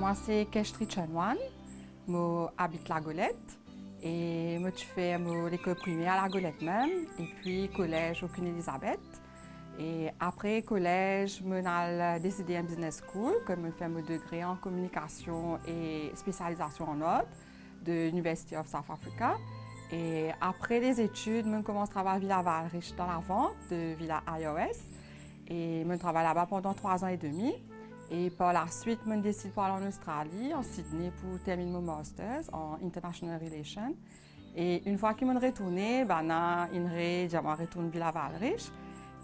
moi c'est Keshri Chenwan, moi habite la Golette et moi tu fais l'école primaire à la Golette même et puis collège au Queen Elizabeth. Et après collège, je suis décidé en business school, comme je fais mon degré en communication et spécialisation en autres de l'University of South Africa. Et après les études, je commence à travailler à Villa Valriche dans la vente de Villa iOS. Et je travaille là-bas pendant 3 ans et demi. Et par la suite, je décide pour aller en Australie, en Sydney, pour terminer mon master en International Relations. Et une fois que je suis retournée, je retourne à Villa Valriche.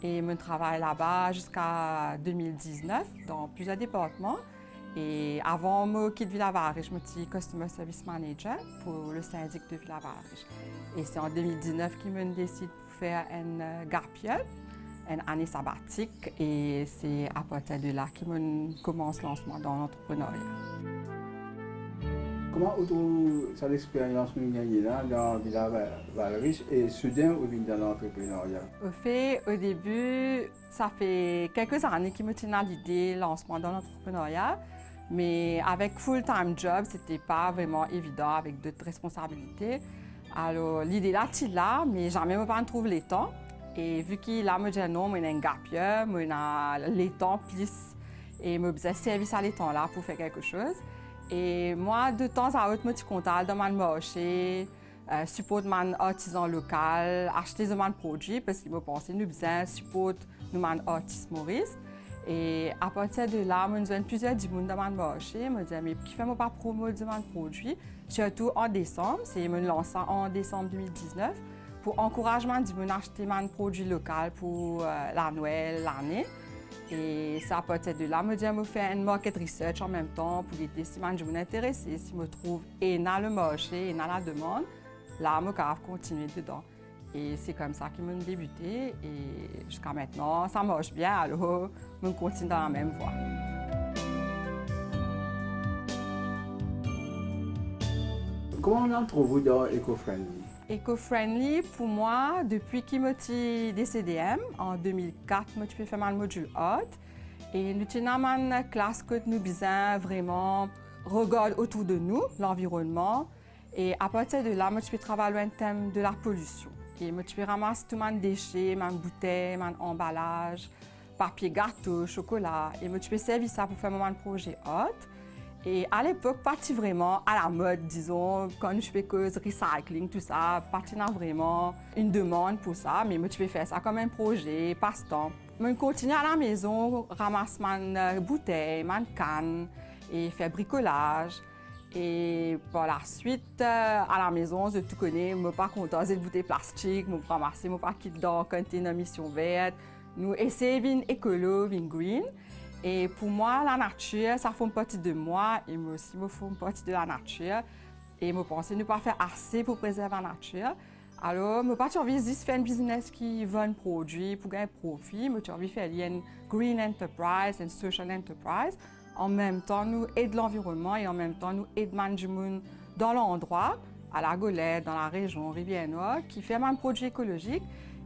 Et je travaille là-bas jusqu'à 2019 dans plusieurs départements. Et avant de quitter Villa Valriche, je suis Customer Service Manager pour le syndic de Villa Valriche. Et c'est en 2019 que je décide de faire un gap year, une année sabbatique. Et c'est à partir de là que je commence le lancement dans l'entrepreneuriat. Comment cette expérience que vous avez là dans Villa Valriche et soudain vous venez dans l'entrepreneuriat? Au début, ça fait quelques années que je me tiens à l'idée de lancement dans l'entrepreneuriat. Mais avec full-time job, ce n'était pas vraiment évident avec d'autres responsabilités. Alors, l'idée là, c'est là, mais jamais je ne trouve le temps. Et vu qu'il a me dit non, je suis un gap year, je suis le temps plus et je besoin de service à l'étant là pour faire quelque chose. Et moi, de temps à autre, je suis contente de mon marché, supporter mon artisan local, acheter de mon produit parce que je pense que nous besoin supporter nos artistes Maurice. Et à partir de là, je me plusieurs personnes dans mon marché. Je me dis, mais qui fait pas promo de mon produit, surtout en décembre. C'est me lance en décembre 2019 pour encouragement de acheter mon produit local pour la Noël, l'année. Et c'est à partir de là, je me fais un market research en même temps pour aider si je m'intéresse, si je me trouve et dans le marché et dans la demande, là, je peux continuer dedans. Et c'est comme ça que j'ai débuté et jusqu'à maintenant, ça marche bien, alors je continue dans la même voie. Comment on trouve dans Eco-Friendly? Eco-Friendly, pour moi, depuis que je suis DCDM, en 2004, je suis fait mon module art. Et nous avons une classe que nous besoin vraiment regarder autour de nous, l'environnement. Et à partir de là, je travaille sur le thème de la pollution. Et je ramasse tous mes déchets, mes bouteilles, mes emballages, papier gâteau, chocolat. Et je fais servir ça pour faire mon projet art. Et à l'époque, pas vraiment à la mode, disons, quand je fais cause recycling, tout ça, pas vraiment une demande pour ça, mais je fais faire ça comme un projet, passe-temps. Je continue à la maison, ramasse mes bouteilles, mes cannes et faire bricolage. Et par la suite, à la maison, je tout connais, je ne suis pas contente de bouteilles plastiques, je ramasser mon paquet dans le container mission verte. Nous essayons d'être écolo, d'être green. Et pour moi, la nature, ça fait partie de moi et moi aussi, je fais partie de la nature. Et je pense ne pas faire assez pour préserver la nature. Alors, je n'ai pas envie de faire un business qui vend un produit pour gagner profit. Je envie de faire une green enterprise, une social enterprise. En même temps, nous aidons l'environnement et en même temps, nous aidons les gens dans l'endroit, à la Golette, dans la région Rivière-Noire, qui fait un produit écologique.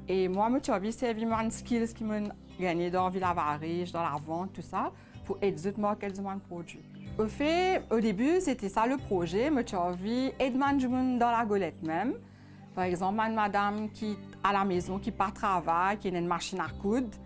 Et moi, je envie de servir mes skills qui m'ont gagné dans Villa Valriche, dans la vente, tout ça, pour aider les autres marques de mon produit. Au début, c'était ça le projet. Je envie d'aider les gens dans la Golette même. Par exemple, une madame qui est à la maison, qui pas travail, qui a une machine à coudre.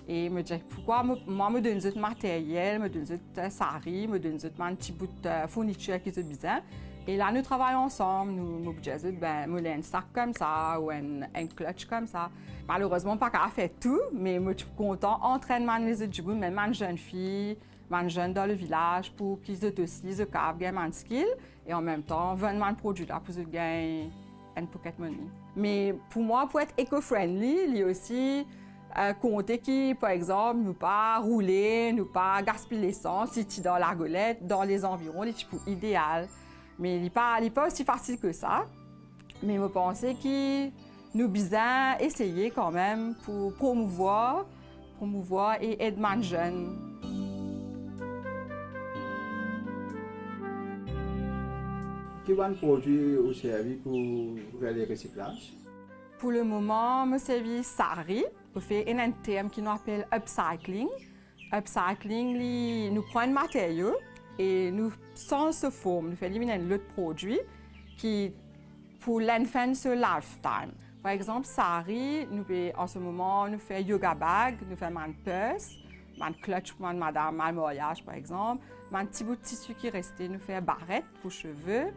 Et me dire pourquoi moi me donne du matériel, me donne du sari, me donne un petit bout de fourniture qui ont besoin. Et là, nous travaillons ensemble. Nous disons, un sac comme ça ou un clutch comme ça. Malheureusement, pas qu'à faire tout, mais je suis content d'entraîner les autres gens, même les jeunes filles, les jeunes dans le village, pour qu'ils aient aussi des skills et en même temps, vendre mes produits là pour qu'ils gagnent un pocket money. Mais pour moi, pour être éco-friendly, il y a aussi compter qui, par exemple, ne pas rouler, ne pas gaspiller l'essence, si tu es dans la Golette, dans les environs, c'est idéal. Mais il n'est pas aussi facile que ça. Mais je pense que nous devons essayer quand même pour promouvoir et aider les jeunes. Quel produit ou service pour faire le recyclage? Pour le moment, je servis Sari. On fait un terme qui nous appelle upcycling. Upcycling, nous prenons un matériau et nous, sans ce forme, nous faisons éliminer l'autre produit qui, pour l'enfance lifetime. Par exemple, Sari, nous, en ce moment, nous faisons yoga bag, nous faisons un purse, un clutch pour madame, un mariage, par exemple. Un petit bout de tissu qui restait, nous faisons barrette pour cheveux.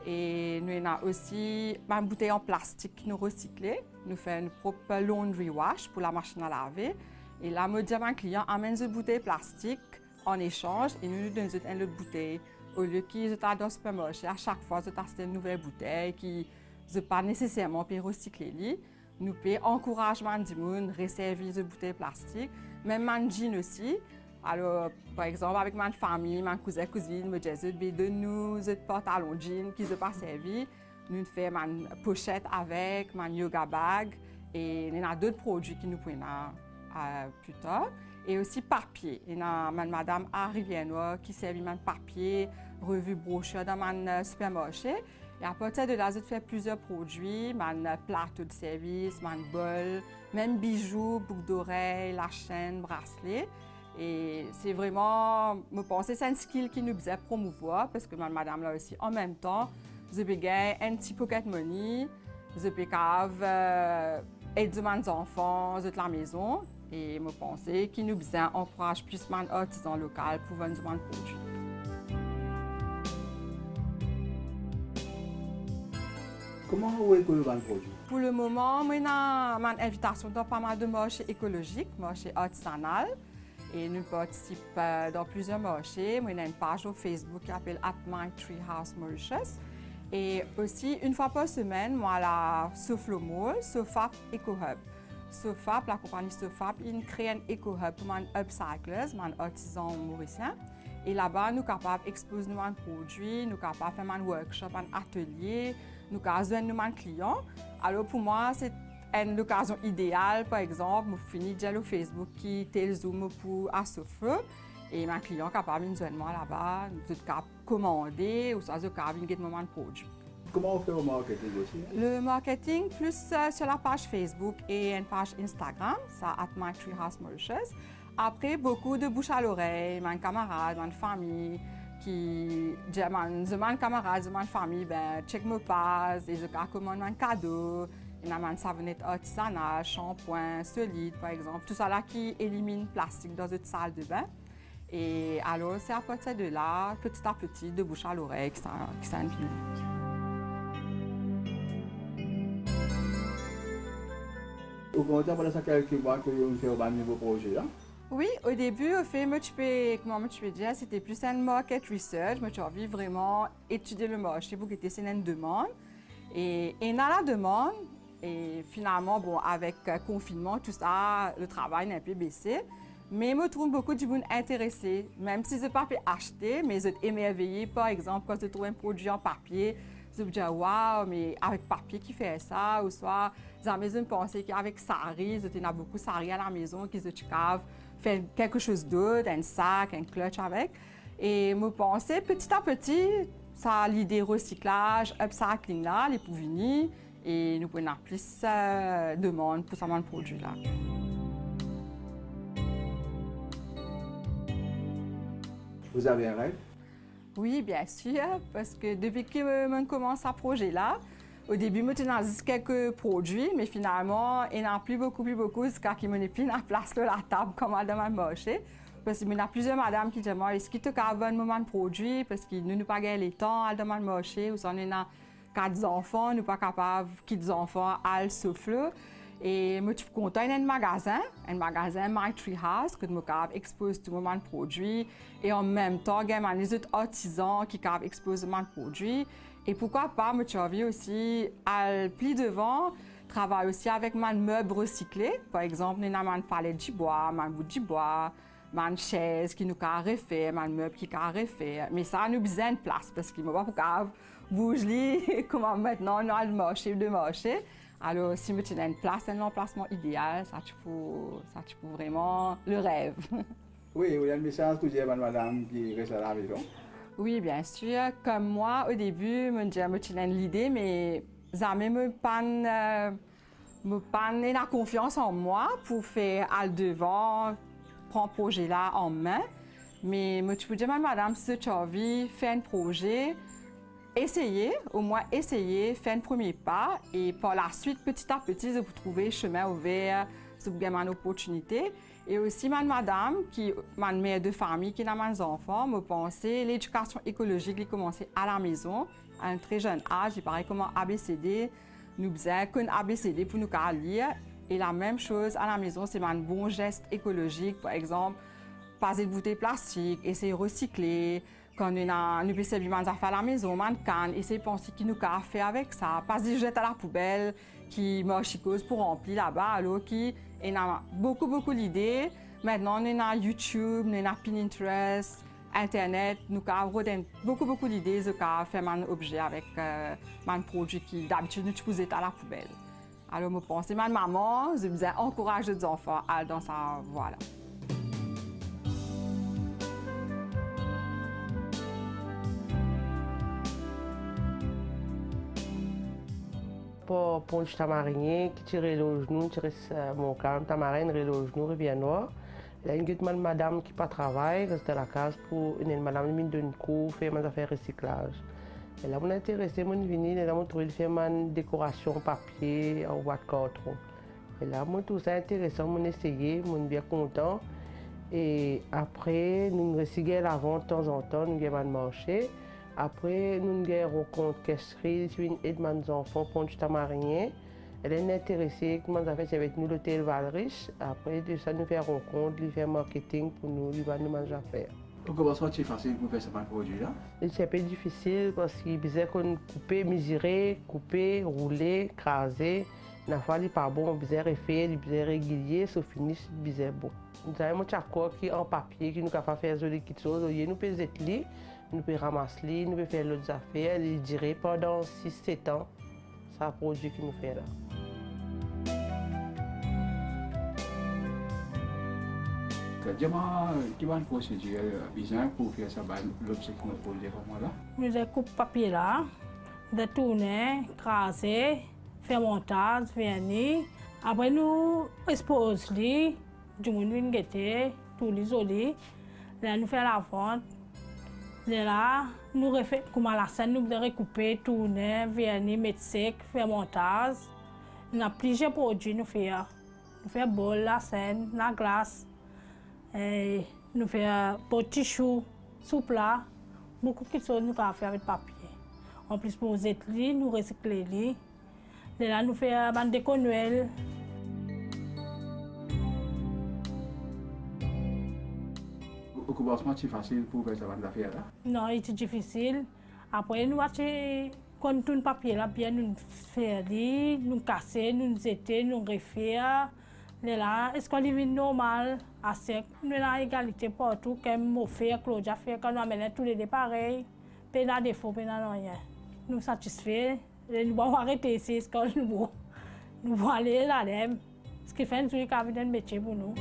Et nous avons aussi une bouteille en plastique qui nous recyclée. Nous faisons une propre laundry wash pour la machine à laver. Et là, je dis à mon client, amène une bouteille plastique en échange et nous donnons une autre bouteille. Au lieu qu'ils aient dans le supermarché, à chaque fois, ils ont une nouvelle bouteille qui ne pas nécessairement recycler. Nous pouvons encourager les gens à reserver des bouteilles plastiques, même les jeans aussi. Alors, par exemple, avec ma famille, ma cousine, me disent de nous des pantalons jeans qui ne sont pas servis. Nous faisons une pochette avec, ma yoga bag et il y a d'autres produits qui nous prennent plus tard. Et aussi papier. Il y a madame à Rivière-Noire qui servait de papier, revue brochure dans mon supermarché. Et à partir de là, je fais plusieurs produits, mon plateau de service, mon bol, même bijoux, boucles d'oreilles, la chaîne, bracelet. Et c'est vraiment, je pense que c'est un skill qui nous faisait promouvoir parce que madame là aussi, en même temps, je peux gagner un petit pocket money, je peux aider mes enfants de la maison. Et je pense qu'il nous encourage plus les artisans locaux pour vendre des produits. Comment vous écoulez les produits? Pour le moment, j'ai une invitation dans pas mal de marchés écologiques, marchés artisanaux. Et nous participons dans plusieurs marchés. J'ai une page sur Facebook qui s'appelle At My Tree House Mauritius. Et aussi, une fois par semaine, moi, à la Soflomol, Sofap Eco Hub. Sofap, la compagnie Sofap, ils créent un Eco Hub pour les upcyclers, les artisans mauriciens. Et là-bas, nous sommes capables d'exposer nos produits, nous sommes capables de faire un workshop, un atelier, nous sommes capables de joindre nos clients. Alors pour moi, c'est une occasion idéale, par exemple, je finis déjà le Facebook qui est le Zoom pour Asoflo. Et mes clients sont capables de joindre là-bas, de commander ou de gagner mon produit. Comment on fait le marketing aussi? Le marketing, plus sur la page Facebook et une page Instagram, ça at My Tree House Mauritius. Après, beaucoup de bouche à l'oreille, mes camarades, ma famille, qui disent mes camarades, ma famille, check me passe, et je commande un cadeau. Il y a une savonnette artisanale, shampoing, solide, par exemple. Tout ça là qui élimine le plastique dans une salle de bain. Et alors, c'est à partir de là, petit à petit, de bouche à l'oreille, que ça infine. Au contraire, pendant quelques mois que vous faites un nouveau projet, hein? Oui, au début, au fait, comment je peux dire, c'était plus un market research. J'ai envie vraiment étudier le marché pour que c'est une demande. Et dans la demande, et finalement, bon, avec le confinement, tout ça, le travail n'a un peu baissé. Mais je me trouve beaucoup de monde intéressé, même si je n'ai pas pu acheter, mais je suis émerveillée, par exemple, quand je trouve un produit en papier. Je me dis, waouh, mais avec papier qui fait ça, ou soit, j'ai pensé qu'avec Sari, je tenais beaucoup Sari à la maison, qu'ils ont fait quelque chose d'autre, un sac, un clutch avec. Et je pensais petit à petit, ça l'idée recyclage, upcycling là, les pour venir, et nous prenons plus de demande pour ce produit là. Vous avez un rêve? Oui, bien sûr, parce que depuis que je commence à ce projet-là, au début, je tenais juste quelques produits, mais finalement, il n'y en a plus beaucoup, jusqu'à ce qu'il n'y ait plus de place sur la table comme dans le marché. Parce qu'il y a plusieurs madames qui disent, est-ce que tu as un moment de produit, parce qu'ils ne nous pas gagné le temps à dans le marché, ou si on a 4 enfants, nous ne sommes pas capables de quitter les enfants à le souffler. Et je suis contente d'un magasin My Tree House, que je expose tout le monde de produits. Et en même temps, il y a les autres artisans qui exposent mon produit. Et pourquoi pas, je suis envie aussi, à plus devant, travailler aussi avec mes meubles recyclés. Par exemple, nous avons une palette de bois, un bout de bois, une chaise qui nous a refait, un meuble qui a refait. Mais ça, nous avons besoin de place parce qu'il ne va pas bouger comme maintenant dans le marché. Alors, si tu as une place, un emplacement idéal, ça tu peux vraiment le rêve. Oui, il y a un message que dire à madame qui reste à la maison. Oui, bien sûr. Comme moi, au début, je me l'idée, mais jamais me pas la confiance en moi pour faire à devant, prendre le projet là en main. Mais moi, tu peux dire, madame, si tu as envie de faire un projet, essayez, au moins essayez, faire un premier pas et par la suite, petit à petit, vous trouvez chemin ouvert, vous avez une opportunité. Et aussi, madame, qui est ma mère de famille, qui a mes enfants, me pensais l'éducation écologique, qui commencé à la maison, à un très jeune âge, il paraît comme ABCD, nous faisons qu'un ABCD pour nous lire. Et la même chose à la maison, c'est un bon geste écologique, par exemple, passer de bouteilles plastiques, essayer de recycler. Quand nous peut servir des affaires à la maison, man canne, essayer de penser qui nous a fait avec ça, pas de jeter à la poubelle, qui marche pour remplir là-bas, alors qui on a beaucoup d'idées. Maintenant, on a YouTube, on a Pinterest, Internet, nous avons beaucoup d'idées de faire un objet avec un produit qui d'habitude nous posons à la poubelle. Alors, je pense que ma maman, je vous encourage les enfants à aller dans sa voie là. Pour le tamarin qui tire le genou, tire mon calme, tamarin, le genou, revient noir. Là, il y a une madame qui pas travaille, reste à la case pour une madame qui donne cours, faire des affaires recyclage. Et là, on est intéressé, on est venu, et là, on trouve faire une décoration papier en boîte de carton. Et là, moi, tout ça intéressant, on a essayé, on est bien content. Et après, nous recyclons la vente de temps en temps, nous avons un marché. Après, nous avons une rencontre caisserie, une aide des enfants pour le tamarin. Elle est intéressée, comment ça fait avec nous l'hôtel Valriche. Après, de ça, nous faisons rencontre, nous faisons marketing pour nous, nous faisons manger à faire. Au commencement, c'est facile pour faire ce produit-là? C'est un peu difficile parce qu'il besoin qu'on coupe, mesurer, couper, rouler, craser. La fois, il n'est pas bon, on besoin refaire, il besoin régulier, sauf finish, il besoin bon. Nous avons un accord qui est en papier, qui nous fait faire des choses. Nous pouvons être nous pouvons ramasser, nous pouvons faire d'autres affaires, et durer pendant 6-7 ans. C'est un produit qui nous fait là. Dis-moi, quelle est la procédure bizarre pour faire ça, l'objet que nous posons comme là? Nous avons coupé papier là, de tourner, craser, faire montage, vernis. Après, nous exposons les, du monde vient guetter, tout l'isoler. Là, nous faisons la vente. Là, nous refaisons comme à la scène, nous devons recouper, tourner, vernis, mettre sec, faire montage. Nous avons plusieurs produits, nous faisons. Nous faisons bol, la scène, la glace. Et nous faisons petit chou, soupe là. Beaucoup de choses nous faisons faire avec papier. En plus, pour les étlis, nous recyclons. Là, nous faisons un déco Noël. Au commencement, c'est facile pour faire ça affaire là? Non, c'est difficile. Après, nous avons quand tout le papier là, bien nous faire, nous casser, nous jeter, nous refaire. Là, est-ce qu'on est normal? Nous avons égalité partout, comme on fait, Claudia fait, quand nous amenons tous les deux pareils. Pas de défaut, pas de rien. Nous satisfaits. Nous allons arrêter ici, ce que nous allons aller là-dedans. Ce qui fait que nous avons un métier pour nous.